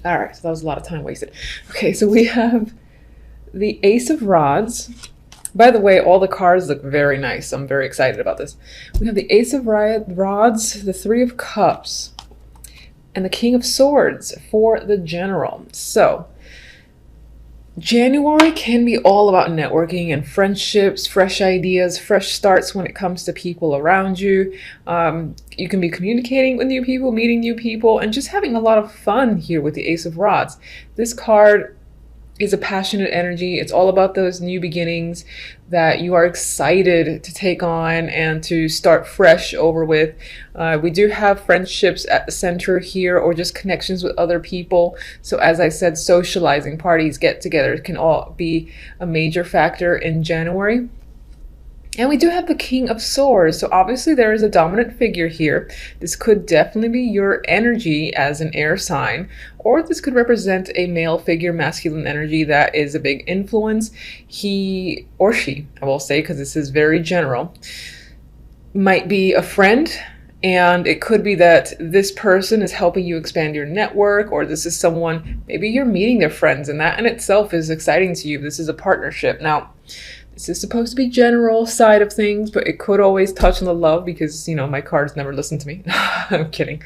All right, so that was a lot of time wasted. Okay, so we have the Ace of Rods. By the way, all the cards look very nice. I'm very excited about this. We have the Ace of Rods, the Three of Cups, and the King of Swords for the General. So, January can be all about networking and friendships, fresh ideas, fresh starts when it comes to people around you. You can be communicating with new people, meeting new people, and just having a lot of fun here with the Ace of Rods. This card is a passionate energy. It's all about those new beginnings that you are excited to take on and to start fresh over with. We do have friendships at the center here, or just connections with other people. So as I said, socializing, parties, get-togethers can all be a major factor in January. And we do have the King of Swords, so obviously there is a dominant figure here. This could definitely be your energy as an air sign, or this could represent a male figure, masculine energy that is a big influence. He or she, I will say, because this is very general, might be a friend, and it could be that this person is helping you expand your network, or this is someone, maybe you're meeting their friends, and that in itself is exciting to you. This is a partnership. Now, this is supposed to be general side of things, but it could always touch on the love because, you know, my cards never listen to me. I'm kidding.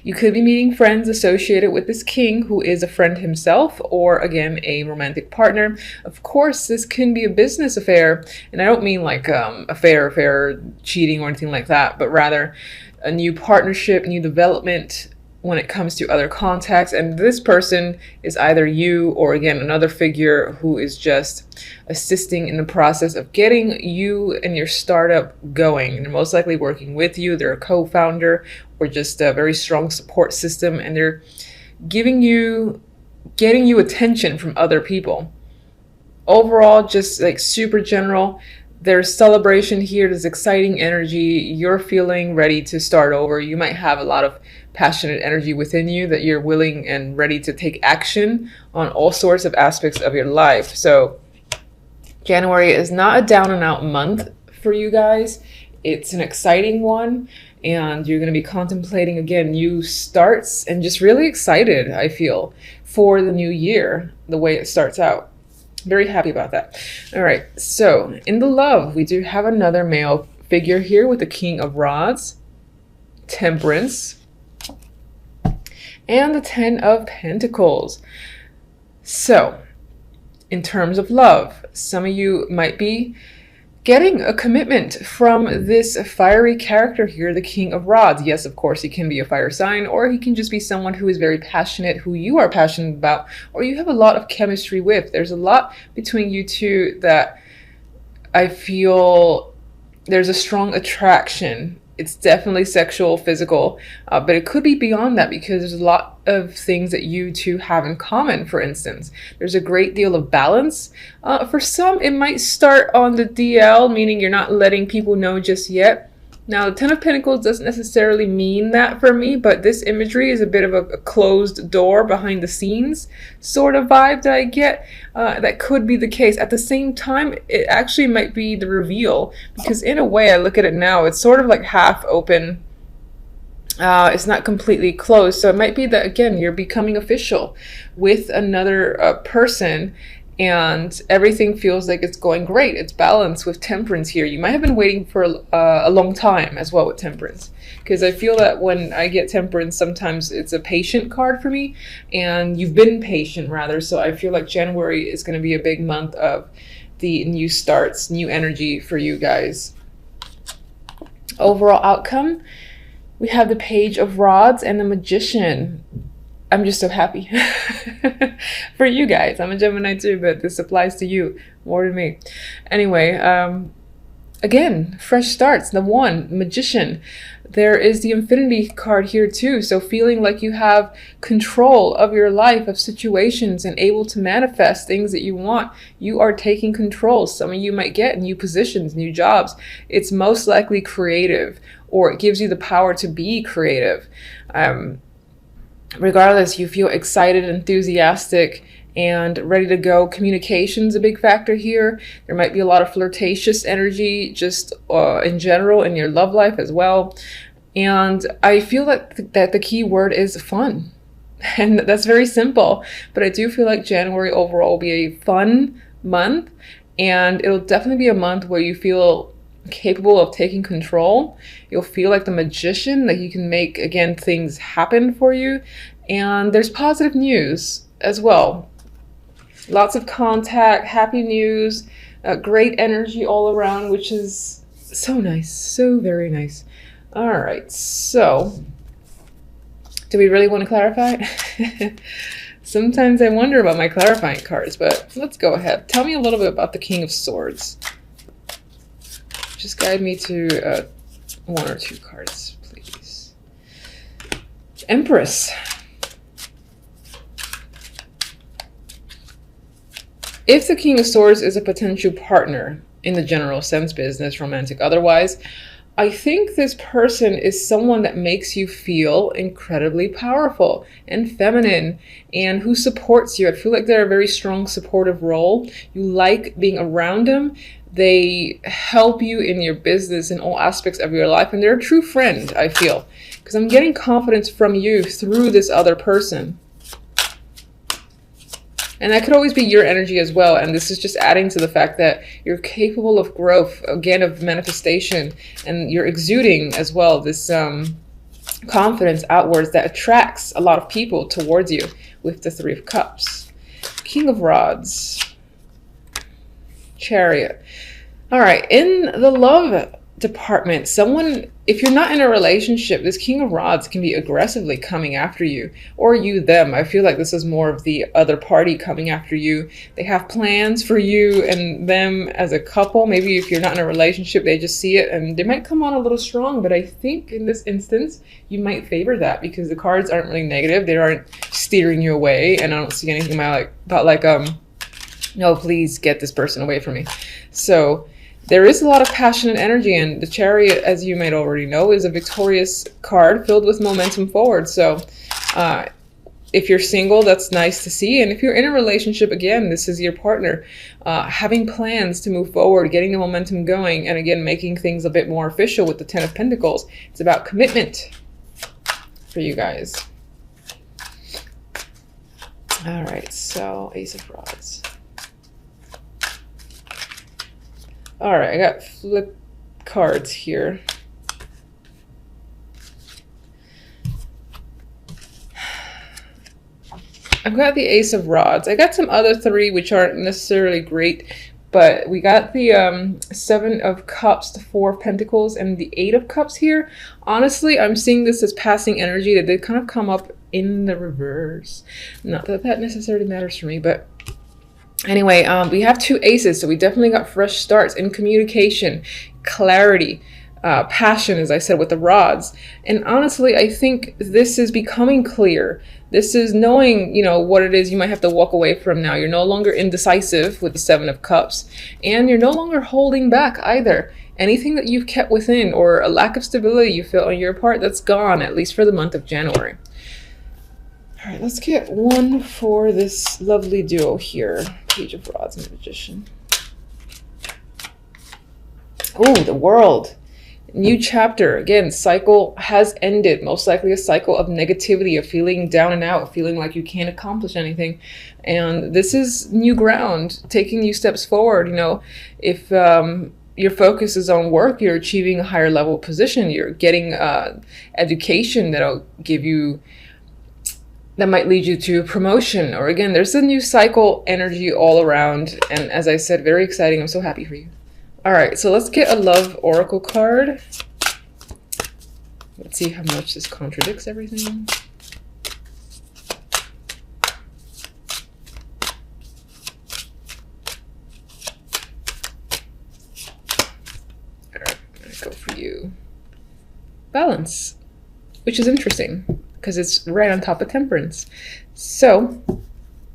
You could be meeting friends associated with this king who is a friend himself, or again, a romantic partner. Of course, this can be a business affair, and I don't mean like affair, cheating or anything like that, but rather a new partnership, new development when it comes to other contacts. And this person is either you or again another figure who is just assisting in the process of getting you and your startup going. And they're most likely working with you. They're a co-founder or just a very strong support system, and they're getting you attention from other people. Overall, just like super general. There's celebration here. There's exciting energy. You're feeling ready to start over. You might have a lot of passionate energy within you that you're willing and ready to take action on all sorts of aspects of your life. So January is not a down and out month for you guys. It's an exciting one, and you're going to be contemplating again new starts and just really excited, I feel, for the new year, the way it starts out. Very happy about that. All right, so in the love, we do have another male figure here with the King of Rods, Temperance, and the Ten of Pentacles. So, in terms of love, some of you might be getting a commitment from this fiery character here, the King of Rods. Yes, of course, he can be a fire sign, or he can just be someone who is very passionate, who you are passionate about, or you have a lot of chemistry with. There's a lot between you two that I feel there's a strong attraction. It's definitely sexual, physical, but it could be beyond that because there's a lot of things that you two have in common. For instance, there's a great deal of balance. For some, it might start on the DL, meaning you're not letting people know just yet. Now, the Ten of Pentacles doesn't necessarily mean that for me, but this imagery is a bit of a closed door behind the scenes sort of vibe that I get. That could be the case. At the same time, it actually might be the reveal, because in a way, I look at it now, it's sort of like half open. It's not completely closed. So it might be that, again, you're becoming official with another person, and everything feels like it's going great. It's balanced with Temperance here. You might have been waiting for a long time as well with Temperance, because I feel that when I get Temperance, sometimes it's a patient card for me, and you've been patient rather. So I feel like January is going to be a big month of the new starts, new energy for you guys. Overall outcome, we have the Page of Rods and the Magician. I'm just so happy for you guys. I'm a Gemini too, but this applies to you more than me. Anyway, again, fresh starts. The one, Magician. There is the Infinity card here too. So feeling like you have control of your life, of situations, and able to manifest things that you want. You are taking control. Some of you might get new positions, new jobs. It's most likely creative, or it gives you the power to be creative. Regardless, you feel excited, enthusiastic, and ready to go. Communication's a big factor here. There might be a lot of flirtatious energy just in general in your love life as well. And I feel that the key word is fun. And that's very simple. But I do feel like January overall will be a fun month. And it'll definitely be a month where you feel capable of taking control. You'll feel like the magician, that you can make, again, things happen for you. And there's positive news as well. Lots of contact, happy news, great energy all around, which is so nice, so very nice. All right, so do we really want to clarify? Sometimes I wonder about my clarifying cards, but let's go ahead. Tell me a little bit about the King of Swords. Just guide me to one or two cards, please. Empress. If the King of Swords is a potential partner in the general sense, business, romantic, otherwise, I think this person is someone that makes you feel incredibly powerful and feminine and who supports you. I feel like they're a very strong supportive role. You like being around them. They help you in your business in all aspects of your life. And they're a true friend, I feel, because I'm getting confidence from you through this other person. And that could always be your energy as well. And this is just adding to the fact that you're capable of growth, again, of manifestation, and you're exuding as well this confidence outwards that attracts a lot of people towards you with the Three of Cups. King of Rods. Chariot. All right, in the love department, someone, if you're not in a relationship, this King of Rods can be aggressively coming after you, or you them. I feel like this is more of the other party coming after you. They have plans for you and them as a couple. Maybe if you're not in a relationship, they just see it and they might come on a little strong, but I think in this instance, you might favor that because the cards aren't really negative. They aren't steering you away, and I don't see anything about like, no, please get this person away from me. So there is a lot of passion and energy, and the Chariot, as you might already know, is a victorious card filled with momentum forward. So if you're single, that's nice to see. And if you're in a relationship, again, this is your partner having plans to move forward, getting the momentum going, and again, making things a bit more official with the Ten of Pentacles. It's about commitment for you guys. All right, so Ace of Rods. All right, I got flip cards here. I've got the Ace of Rods. I got some other three which aren't necessarily great, but we got the Seven of Cups, the Four of Pentacles, and the Eight of Cups here. Honestly, I'm seeing this as passing energy that did kind of come up in the reverse. Not that that necessarily matters for me, but anyway, we have two aces, so we definitely got fresh starts in communication, clarity, passion, as I said, with the rods. And honestly, I think this is becoming clear. This is knowing, you know, what it is you might have to walk away from now. You're no longer indecisive with the Seven of Cups, and you're no longer holding back either. Anything that you've kept within or a lack of stability you feel on your part, that's gone, at least for the month of January. All right, let's get one for this lovely duo here. Page of Rods and Magician. Oh, the World. New chapter. Again, cycle has ended. Most likely a cycle of negativity, of feeling down and out, feeling like you can't accomplish anything. And this is new ground, taking new steps forward. You know, if your focus is on work, you're achieving a higher level position. You're getting education that'll give you, that might lead you to promotion. Or again, there's a new cycle energy all around. And as I said, very exciting. I'm so happy for you. All right, so let's get a love oracle card. Let's see how much this contradicts everything. All right, I'm gonna go for you. Balance, which is interesting because it's right on top of Temperance. So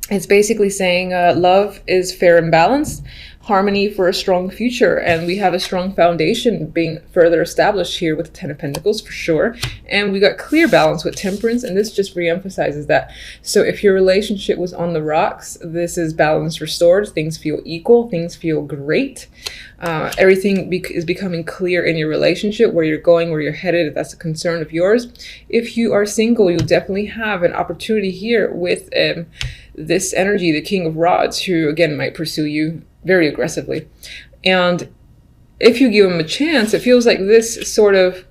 it's basically saying love is fair and balanced. harmony for a strong future, and we have a strong foundation being further established here with the Ten of Pentacles for sure. And we got clear balance with Temperance, and this just reemphasizes that. So if your relationship was on the rocks, this is balance restored. Things feel equal, things feel great. Everything is becoming clear in your relationship, where you're going, where you're headed, if that's a concern of yours. If you are single, you'll definitely have an opportunity here with this energy, the King of Rods, who again might pursue you very aggressively. And if you give him a chance, it feels like this sort of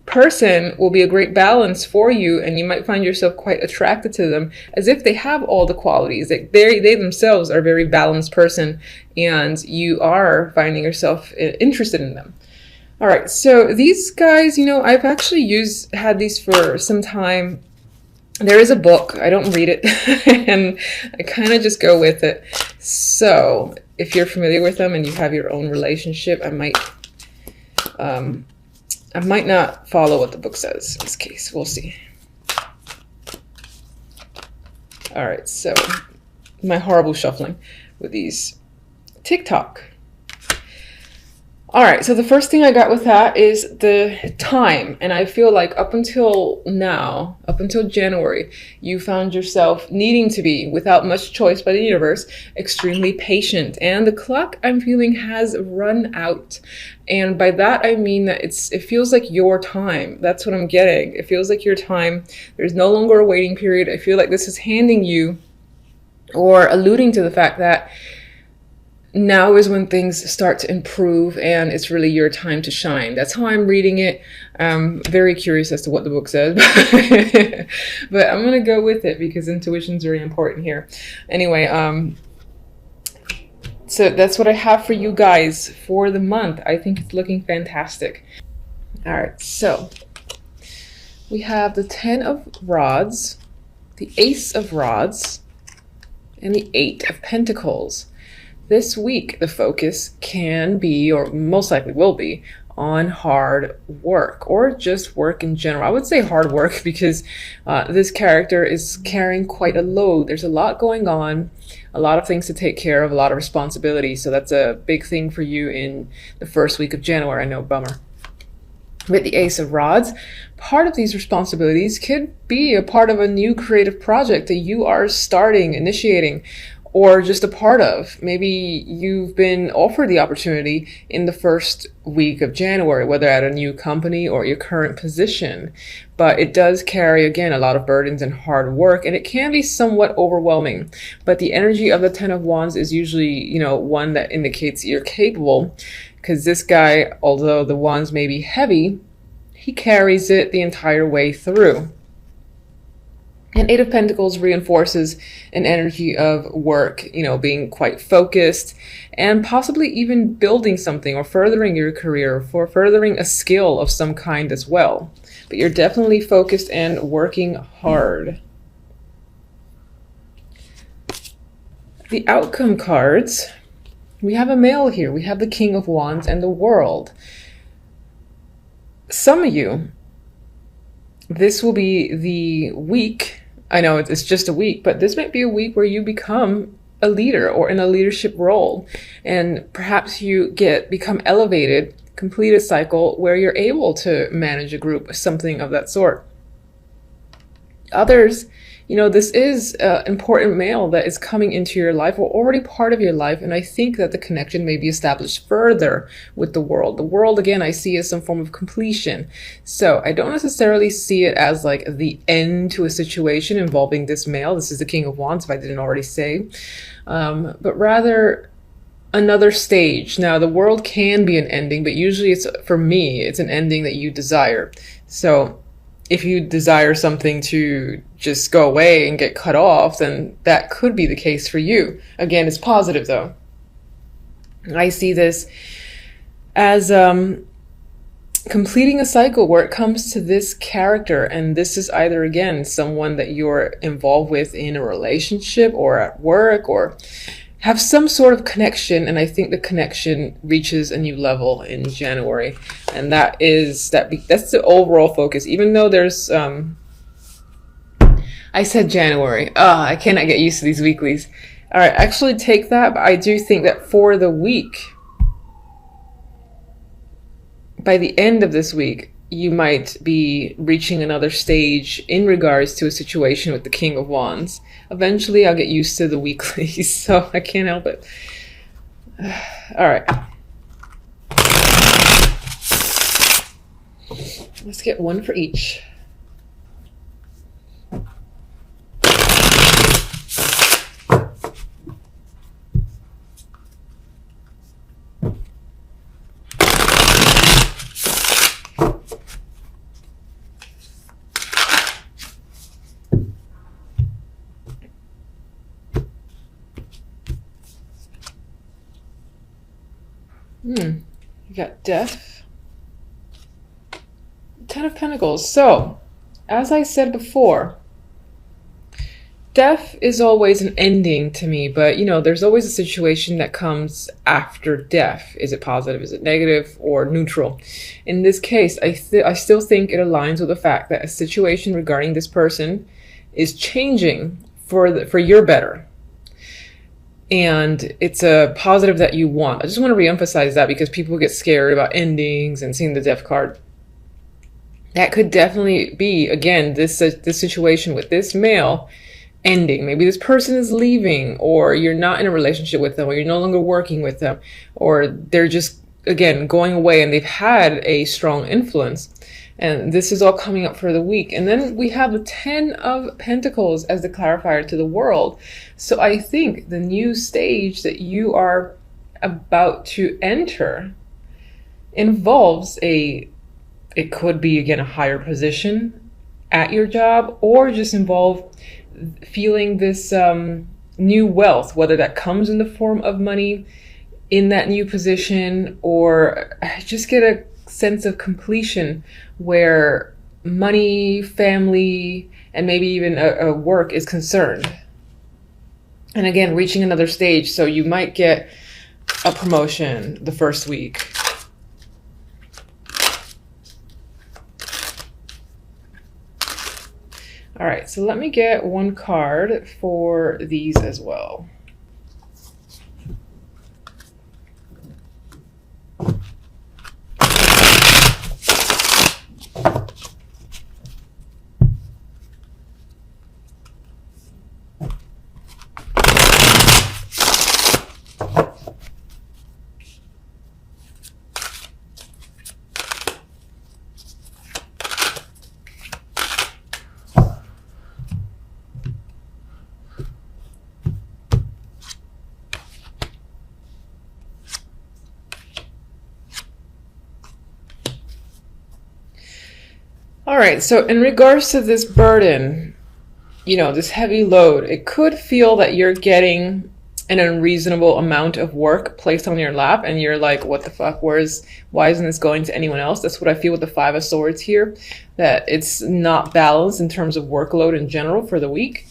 person will be a great balance for you, and you might find yourself quite attracted to them, as if they have all the qualities. Like they themselves are a very balanced person, and you are finding yourself interested in them. All right, so these guys, you know, I've actually had these for some time. There is a book, I don't read it, and I kind of just go with it. So if you're familiar with them and you have your own relationship, I might not follow what the book says in this case. We'll see. All right, so my horrible shuffling with these TikTok. All right, so the first thing I got with that is the time. And I feel like up until now, up until January, you found yourself needing to be, without much choice by the universe, extremely patient. And the clock, I'm feeling, has run out. And by that, I mean that it feels like your time. That's what I'm getting. It feels like your time. There's no longer a waiting period. I feel like this is handing you, or alluding to the fact that now is when things start to improve, and it's really your time to shine. That's how I'm reading it. I'm very curious as to what the book says, but I'm going to go with it because intuition is very important here. Anyway, so that's what I have for you guys for the month. I think it's looking fantastic. All right, so we have the 10 of Rods, the Ace of Rods, and the 8 of Pentacles. This week, the focus can be, or most likely will be, on hard work, or just work in general. I would say hard work because this character is carrying quite a load. There's a lot going on, a lot of things to take care of, a lot of responsibility. So that's a big thing for you in the first week of January. I know, bummer. With the Ace of Rods, part of these responsibilities could be a part of a new creative project that you are starting, initiating, or just a part of. Maybe you've been offered the opportunity in the first week of January, whether at a new company or your current position. But it does carry, again, a lot of burdens and hard work, and it can be somewhat overwhelming. But the energy of the 10 of Wands is usually, you know, one that indicates you're capable, because this guy, although the wands may be heavy, he carries it the entire way through. And 8 of Pentacles reinforces an energy of work, you know, being quite focused and possibly even building something or furthering your career, for furthering a skill of some kind as well. But you're definitely focused and working hard. The outcome cards, we have a male here. We have the King of Wands and the World. Some of you, this will be the week. I know it's just a week, but this might be a week where you become a leader or in a leadership role, and perhaps you become elevated, complete a cycle where you're able to manage a group, something of that sort. Others, you know, this is an important male that is coming into your life or already part of your life, and I think that the connection may be established further with the World. The World, again, I see as some form of completion. So I don't necessarily see it as like the end to a situation involving this male. This is the King of Wands, if I didn't already say. But rather another stage. Now, the World can be an ending, but usually for me, it's an ending that you desire. So if you desire something to just go away and get cut off, then that could be the case for you. Again, it's positive though. I see this as completing a cycle where it comes to this character, and this is either, again, someone that you're involved with in a relationship or at work or have some sort of connection, and I think the connection reaches a new level in January, and that's the overall focus. Even though there's I said January, I cannot get used to these weeklies. All right, actually take that, but I do think that for the week, by the end of this week, you might be reaching another stage in regards to a situation with the King of Wands. Eventually, I'll get used to the weeklies, so I can't help it. All right. Let's get one for each. You got Death, Ten of Pentacles. So, as I said before, death is always an ending to me, but you know, there's always a situation that comes after death. Is it positive? Is it negative or neutral? In this case, I still think it aligns with the fact that a situation regarding this person is changing for your better. And it's a positive that you want. I just want to reemphasize that because people get scared about endings and seeing the death card. That could definitely be, again, this situation with this male ending. Maybe this person is leaving, or you're not in a relationship with them, or you're no longer working with them, or they're just, again, going away and they've had a strong influence. And this is all coming up for the week. And then we have the 10 of Pentacles as the clarifier to the world. So I think the new stage that you are about to enter involves it could be, again, a higher position at your job, or just involve feeling this new wealth, whether that comes in the form of money in that new position, or just get a sense of completion where money, family, and maybe even a work is concerned. And again, reaching another stage. So you might get a promotion the first week. All right, so let me get one card for these as well. All right, so in regards to this burden, you know, this heavy load, it could feel that you're getting an unreasonable amount of work placed on your lap, and you're like, what the fuck, why isn't this going to anyone else? That's what I feel with the Five of Swords here, that it's not balanced in terms of workload in general for the week.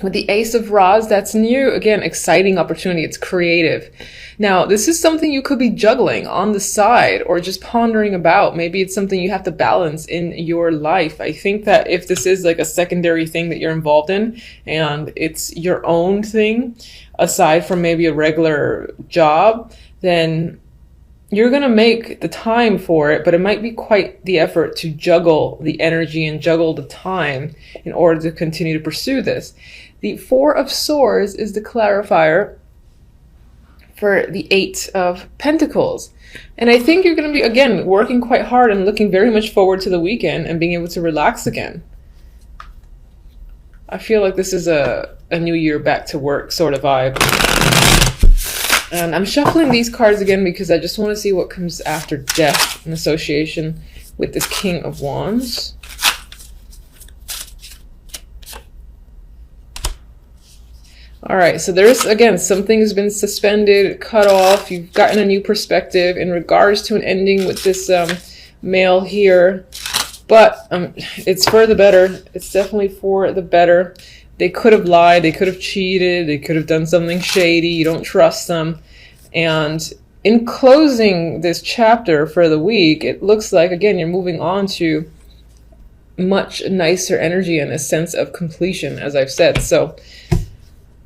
With the Ace of Rods, that's new, again, exciting opportunity. It's creative. Now, this is something you could be juggling on the side or just pondering about. Maybe it's something you have to balance in your life. I think that if this is like a secondary thing that you're involved in and it's your own thing, aside from maybe a regular job, then you're going to make the time for it, but it might be quite the effort to juggle the energy and juggle the time in order to continue to pursue this. The Four of Swords is the clarifier for the Eight of Pentacles. And I think you're going to be, again, working quite hard and looking very much forward to the weekend and being able to relax again. I feel like this is a new year back to work sort of vibe. And I'm shuffling these cards again because I just want to see what comes after death in association with this King of Wands. All right, so there's, again, something has been suspended, cut off. You've gotten a new perspective in regards to an ending with this male here. But it's for the better. It's definitely for the better. They could have lied. They could have cheated. They could have done something shady. You don't trust them. And in closing this chapter for the week, it looks like, again, you're moving on to much nicer energy and a sense of completion, as I've said. So